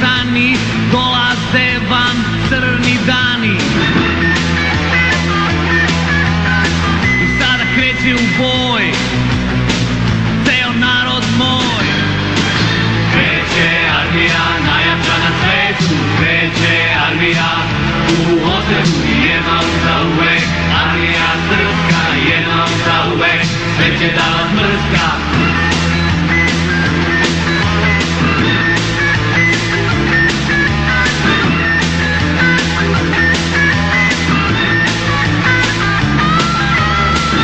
rani, dolaze vam crni dani. I sada kreće u boj ceo narod moj. Kreće armija najjača na svetu, kreće armija u Ozlju jednom za uvek. Armija srpska jednom za uvek, sve će da vas mrska.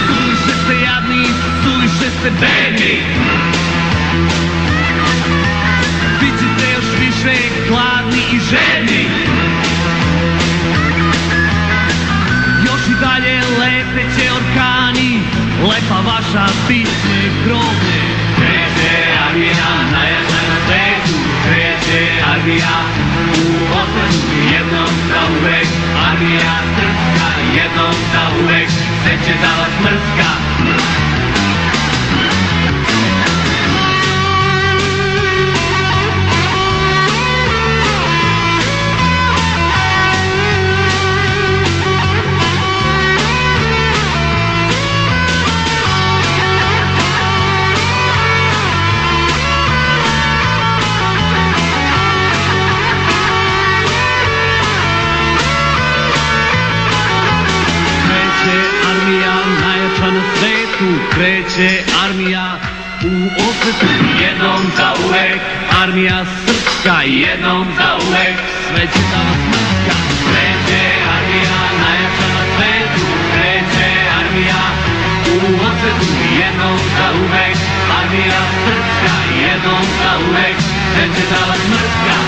Suviše ste jadni, suviše ste bedni. Bićete još više gladni i žedni. Još i dalje leteće orkani, lepa vaša biće groblje. Kreće armija najjača na svetu, kreće armija u Ozlju jednom za uvek. Armija srpska jednom za uvek, sve će da vas mrska. Kreće armija u Ozlju jednom za uvek. Armija srpska jednom za uvek, sve će da vas mrska. Kreće armija najjača na svetu, kreće armija u Ozlju jednom za uvek. Armija srpska jednom za uvek, sve će da vas mrska.